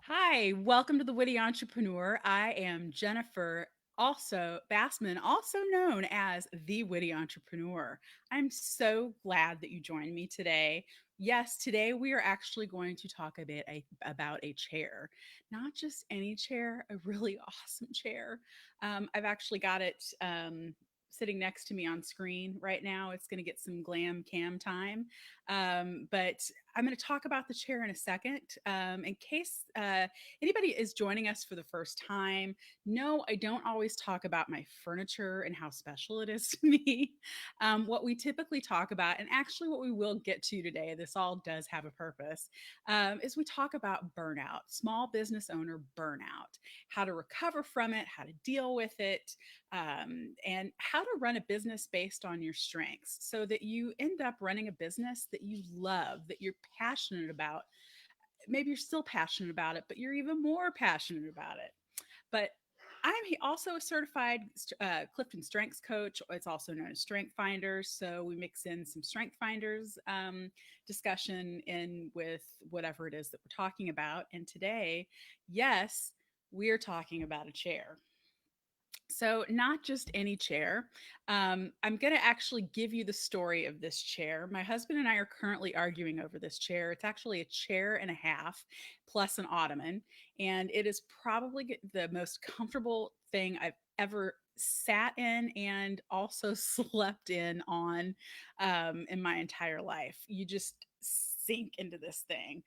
Hi, welcome to the Witty Entrepreneur. I am Jennifer, also Bassman, also known as the Witty Entrepreneur. I'm so glad that you joined me today. Yes, today we are actually going to talk about a chair, not just any chair, a really awesome chair. I've actually got it sitting next to me on screen right now. It's going to get some glam cam time, but I'm going to talk about the chair in a second. In case anybody is joining us for the first time, no, I don't always talk about my furniture and how special it is to me. What we typically talk about, and actually what we will get to today, this all does have a purpose, is we talk about burnout, small business owner burnout, how to recover from it, how to deal with it, and how to run a business based on your strengths so that you end up running a business that you love, that you're passionate about. Maybe you're still passionate about it, but you're even more passionate about it. But I'm also a certified Clifton Strengths coach. It's also known as Strength Finders. So we mix in some Strength Finders discussion in with whatever it is that we're talking about. And today, yes, we're talking about a chair. So, not just any chair. I'm going to actually give you the story of this chair. My husband and I are currently arguing over this chair. It's actually a chair and a half plus an ottoman, and it is probably the most comfortable thing I've ever sat in and also slept in my entire life. You just sink into this thing.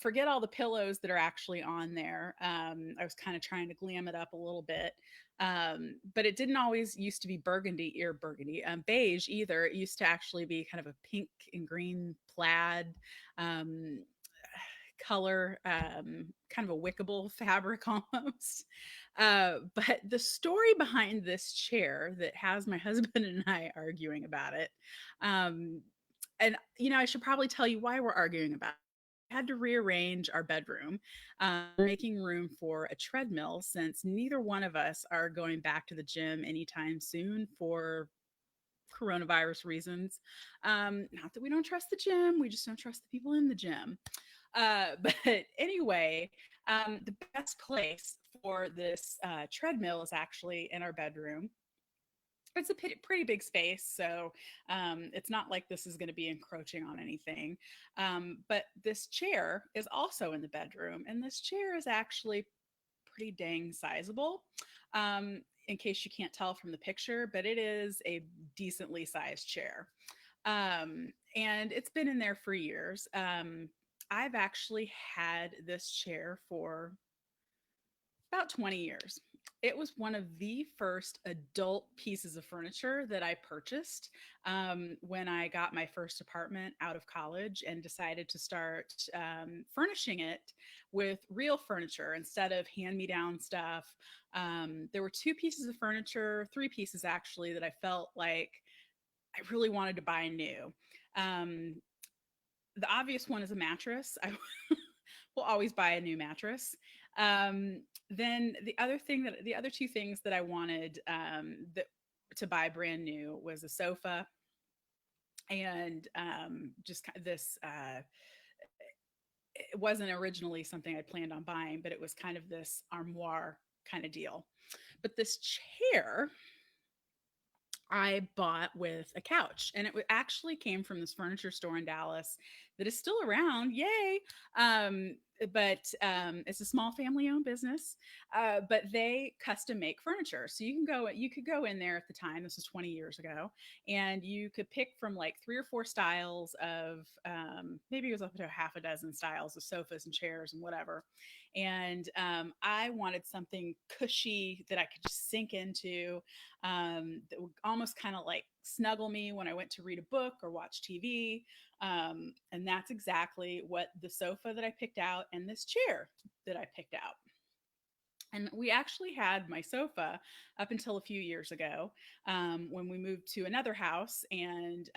Forget all the pillows that are actually on there. I was kind of trying to glam it up a little bit, but it didn't always used to be beige either. It used to actually be kind of a pink and green plaid um, color, kind of a wickable fabric almost. But the story behind this chair that has my husband and I arguing about it, um, and I should probably tell you why we're arguing about it. Had to rearrange our bedroom, making room for a treadmill since neither one of us are going back to the gym anytime soon for coronavirus reasons. Not that we don't trust the gym, we just don't trust the people in the gym. But anyway, the best place for this treadmill is actually in our bedroom. It's a pretty big space, so it's not like this is going to be encroaching on anything. But this chair is also in the bedroom, and this chair is actually pretty dang sizable. In case you can't tell from the picture, but it is a decently sized chair. And it's been in there for years. I've actually had this chair for about 20 years. It was one of the first adult pieces of furniture that I purchased when I got my first apartment out of college and decided to start furnishing it with real furniture instead of hand me down stuff. There were two pieces of furniture, three pieces actually, that I felt like I really wanted to buy new. Um, the obvious one is a mattress. I will always buy a new mattress. Then the other two things that I wanted that to buy brand new was a sofa and just this. It wasn't originally something I planned on buying, but it was kind of this armoire kind of deal. But this chair I bought with a couch, and it actually came from this furniture store in Dallas that is still around. Yay! But it's a small family-owned business, but they custom make furniture. So you could go in there at the time. This was 20 years ago, and you could pick from like three or four styles of maybe it was up to half a dozen styles of sofas and chairs and whatever. And I wanted something cushy that I could just sink into, that would almost kind of like snuggle me when I went to read a book or watch TV. And that's exactly what the sofa that I picked out and this chair that I picked out. And we actually had my sofa up until a few years ago, when we moved to another house, and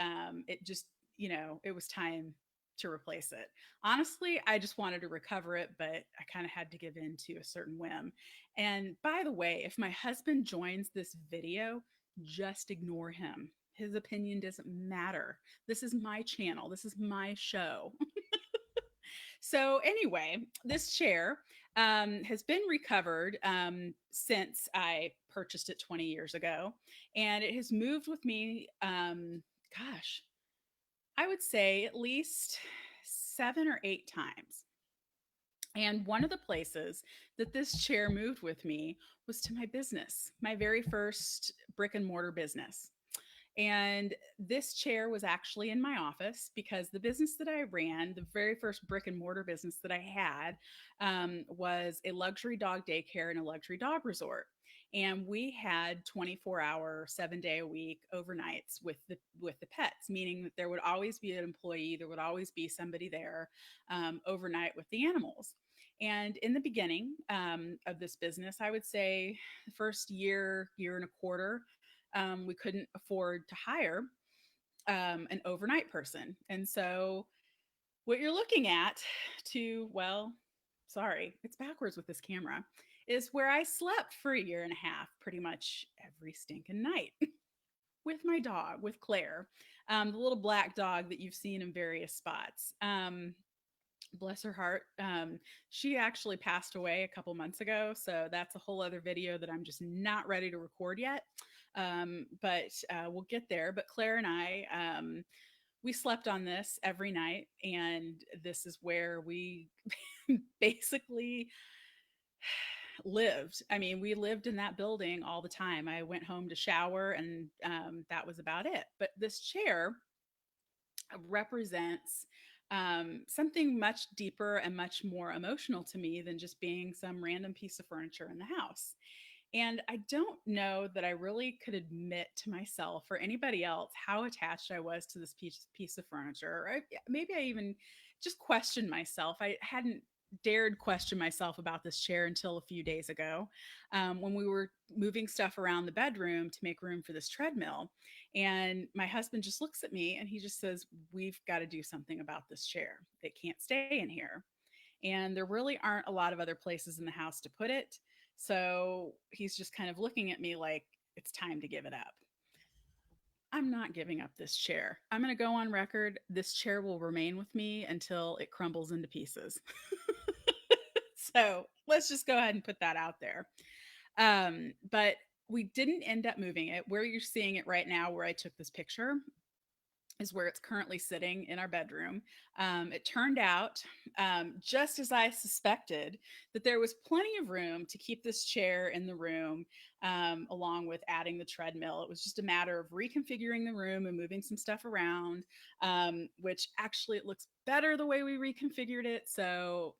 it just, it was time to replace it. Honestly, I just wanted to recover it, but I kind of had to give in to a certain whim. And by the way, if my husband joins this video, just ignore him. His opinion doesn't matter. This is my channel, this is my show. So anyway, this chair has been recovered since I purchased it 20 years ago, and it has moved with me. Gosh, I would say at least 7 or 8 times. And one of the places that this chair moved with me was to my business, my very first brick and mortar business. And this chair was actually in my office because the business that I ran, the very first brick and mortar business that I had, was a luxury dog daycare and a luxury dog resort. And we had 24-hour, 7 day a week overnights with the pets, meaning that there would always be an employee, there would always be somebody there overnight with the animals. And in the beginning of this business, I would say the first year and a quarter, we couldn't afford to hire an overnight person. And so, what you're looking at well, sorry, it's backwards with this camera, is where I slept for a year and a half pretty much every stinking night with my dog, with Claire, the little black dog that you've seen in various spots. Bless her heart. She actually passed away a couple months ago, so that's a whole other video that I'm just not ready to record yet. But we'll get there. But Claire and I, we slept on this every night, and this is where we basically lived. I mean, we lived in that building all the time. I went home to shower, and that was about it. But this chair represents something much deeper and much more emotional to me than just being some random piece of furniture in the house. And I don't know that I really could admit to myself or anybody else how attached I was to this piece of furniture. Or maybe I even just questioned myself. I hadn't dared question myself about this chair until a few days ago when we were moving stuff around the bedroom to make room for this treadmill. And my husband just looks at me and he just says, "We've got to do something about this chair. It can't stay in here." And there really aren't a lot of other places in the house to put it. So he's just kind of looking at me like it's time to give it up. I'm not giving up this chair. I'm going to go on record. This chair will remain with me until it crumbles into pieces. So let's just go ahead and put that out there. But we didn't end up moving it. Where you're seeing it right now, where I took this picture, is where it's currently sitting in our bedroom. It turned out, just as I suspected, that there was plenty of room to keep this chair in the room, along with adding the treadmill. It was just a matter of reconfiguring the room and moving some stuff around, which actually it looks better the way we reconfigured it. So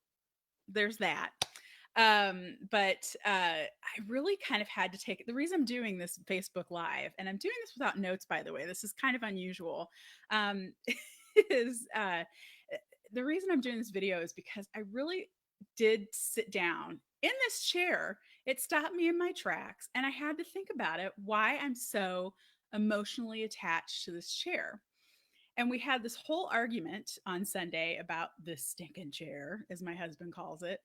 there's that. But I really kind of had to take it. The reason I'm doing this Facebook Live, and I'm doing this without notes, by the way, this is kind of unusual, um, is the reason I'm doing this video is because I really did sit down in this chair. It stopped me in my tracks, and I had to think about it why I'm so emotionally attached to this chair. And we had this whole argument on Sunday about this stinking chair, as my husband calls it,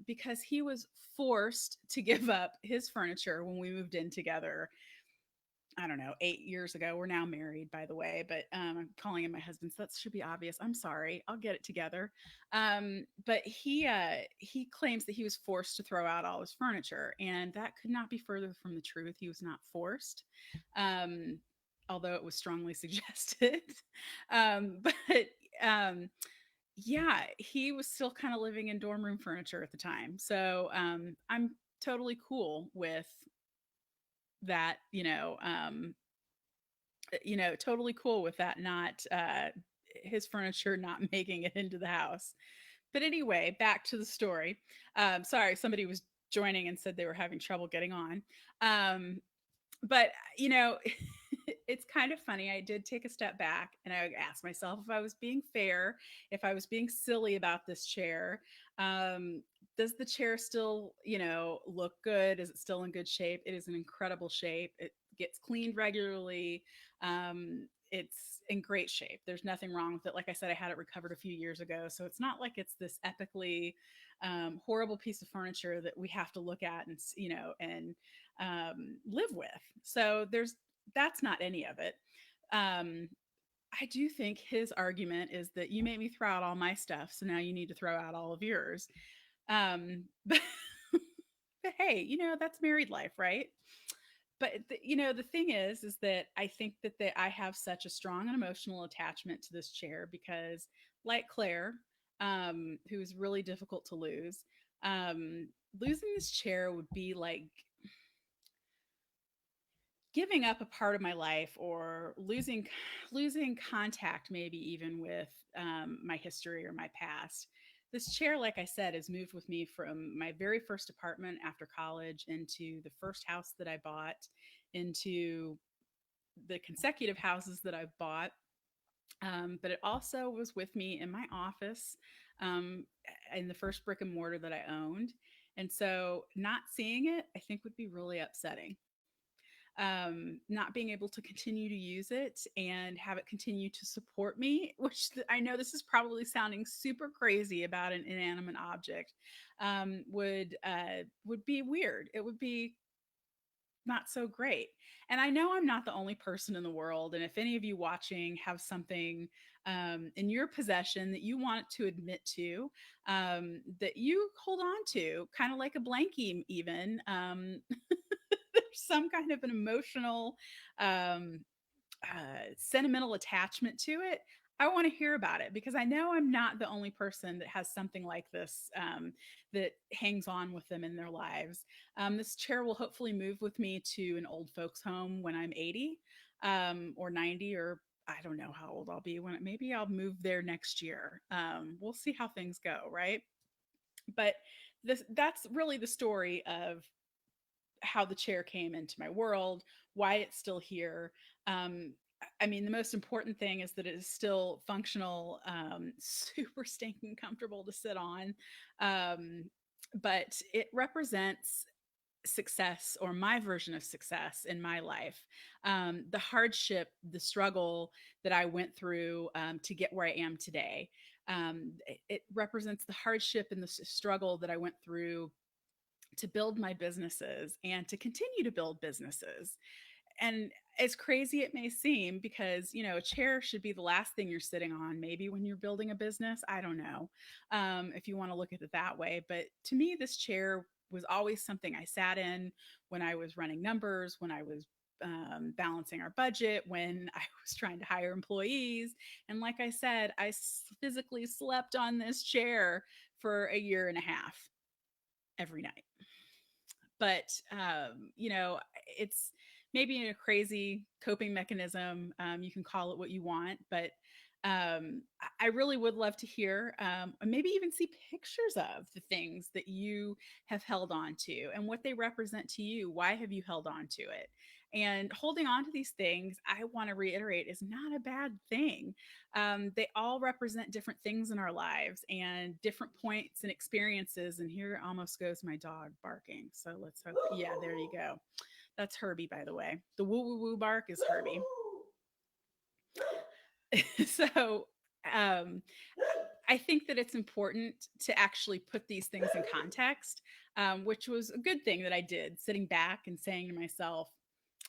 because he was forced to give up his furniture when we moved in together. I don't know, 8 years ago. We're now married, by the way, but I'm calling him my husband, so that should be obvious. I'm sorry. I'll get it together. But he claims that he was forced to throw out all his furniture, and that could not be further from the truth. He was not forced. Um, Although it was strongly suggested. But yeah, he was still kind of living in dorm room furniture at the time. So I'm totally cool with that, totally cool with that, not his furniture not making it into the house. But anyway, back to the story. Sorry, somebody was joining and said they were having trouble getting on. But it's kind of funny. I did take a step back and I asked myself if I was being fair, if I was being silly about this chair. Does the chair still, look good? Is it still in good shape? It is in incredible shape. It gets cleaned regularly. It's in great shape. There's nothing wrong with it. Like I said, I had it recovered a few years ago. So it's not like it's this epically horrible piece of furniture that we have to look at and live with. So that's not any of it. Um, I do think his argument is that you made me throw out all my stuff, so now you need to throw out all of yours. But, but hey, that's married life, right? But the thing is that I think that I have such a strong and emotional attachment to this chair because, like Claire, who's really difficult to lose, losing this chair would be like giving up a part of my life or losing contact maybe even with my history or my past. This chair, like I said, has moved with me from my very first apartment after college into the first house that I bought, into the consecutive houses that I've bought. But it also was with me in my office, um, in the first brick and mortar that I owned. And so not seeing it, I think, would be really upsetting. Not being able to continue to use it and have it continue to support me, which I know this is probably sounding super crazy about an inanimate object, would be weird. It would be not so great. And I know I'm not the only person in the world. And if any of you watching have something in your possession that you want to admit to, that you hold on to, kind of like a blankie, even, there's some kind of an emotional, um, sentimental attachment to it, I want to hear about it because I know I'm not the only person that has something like this, that hangs on with them in their lives. This chair will hopefully move with me to an old folks home when I'm 80, or 90, or I don't know how old I'll be when maybe I'll move there next year. We'll see how things go, right? But that's really the story of how the chair came into my world, why it's still here. I mean, the most important thing is that it is still functional, super stinking comfortable to sit on. Um, but it represents success, or my version of success in my life. The hardship, the struggle that I went through, to get where I am today. It represents the hardship and the struggle that I went through to build my businesses and to continue to build businesses. And as crazy it may seem, because a chair should be the last thing you're sitting on maybe when you're building a business, I don't know, if you want to look at it that way. But to me, this chair was always something I sat in when I was running numbers, when I was balancing our budget, when I was trying to hire employees. And like I said, physically slept on this chair for a year and a half every night. But it's maybe a crazy coping mechanism. You can call it what you want, but I really would love to hear, maybe even see pictures of the things that you have held on to and what they represent to you. Why have you held on to it? And holding on to these things, I want to reiterate, is not a bad thing. They all represent different things in our lives and different points and experiences. And here almost goes my dog barking. So let's hope. Yeah, there you go. That's Herbie, by the way. The woo woo woo bark is Herbie. So, um, I think that it's important to actually put these things in context, which was a good thing that I did, sitting back and saying to myself,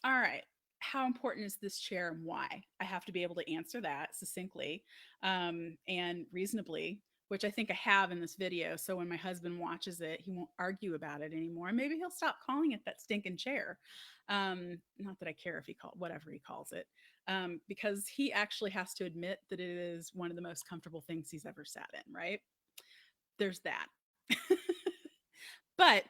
all right, how important is this chair and why? I have to be able to answer that succinctly, and reasonably, which I think I have in this video. So when my husband watches it, he won't argue about it anymore. Maybe he'll stop calling it that stinking chair. Not that I care if he call whatever he calls it, because he actually has to admit that it is one of the most comfortable things he's ever sat in. Right? There's that. But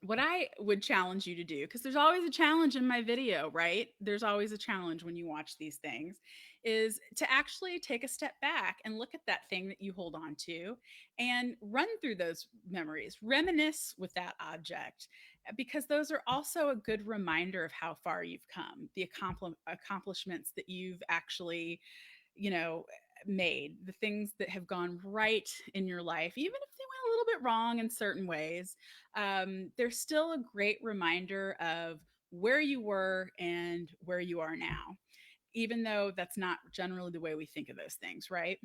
what I would challenge you to do, because there's always a challenge in my video, right? There's always a challenge when you watch these things, is to actually take a step back and look at that thing that you hold on to and run through those memories, reminisce with that object, because those are also a good reminder of how far you've come, the accomplishments that you've actually, you know, made, the things that have gone right in your life, even if they went a little bit wrong in certain ways. They're still a great reminder of where you were and where you are now, even though that's not generally the way we think of those things, right?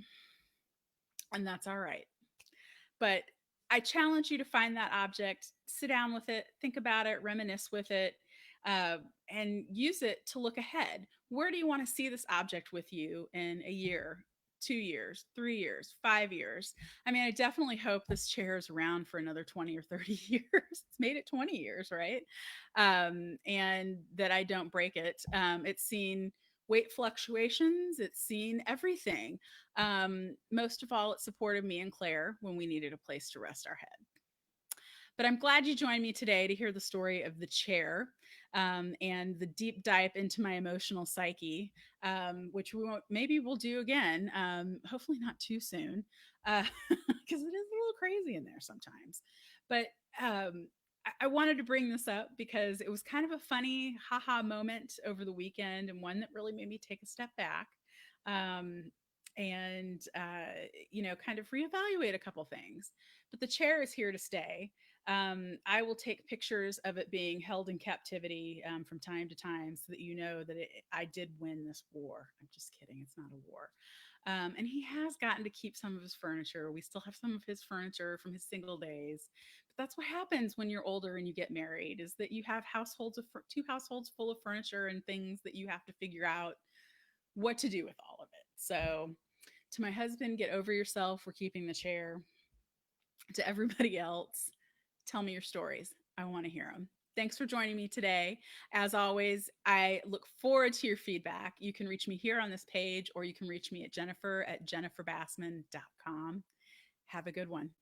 And that's all right. But I challenge you to find that object, sit down with it, think about it, reminisce with it. uh, and use it to look ahead. Where do you want to see this object with you in a year, 2 years, 3 years, 5 years? I mean, I definitely hope this chair is around for another 20 or 30 years. It's made it 20 years, right? And that I don't break it. It's seen weight fluctuations, it's seen everything. Most of all, it supported me and Claire when we needed a place to rest our head. But I'm glad you joined me today to hear the story of the chair, and the deep dive into my emotional psyche, which maybe we'll do again. Hopefully not too soon, because it is a little crazy in there sometimes. But I wanted to bring this up because it was kind of a funny haha moment over the weekend, and one that really made me take a step back. Um, and kind of reevaluate a couple things. But the chair is here to stay. I will take pictures of it being held in captivity from time to time so that you know that I did win this war. I'm just kidding. It's not a war. And he has gotten to keep some of his furniture. We still have some of his furniture from his single days. But that's what happens when you're older and you get married, is that you have two households full of furniture and things that you have to figure out what to do with all of it. So to my husband, get over yourself. We're keeping the chair. To everybody else, tell me your stories. I want to hear them. Thanks for joining me today. As always, I look forward to your feedback. You can reach me here on this page, or you can reach me at jennifer@jenniferbassman.com. Have a good one.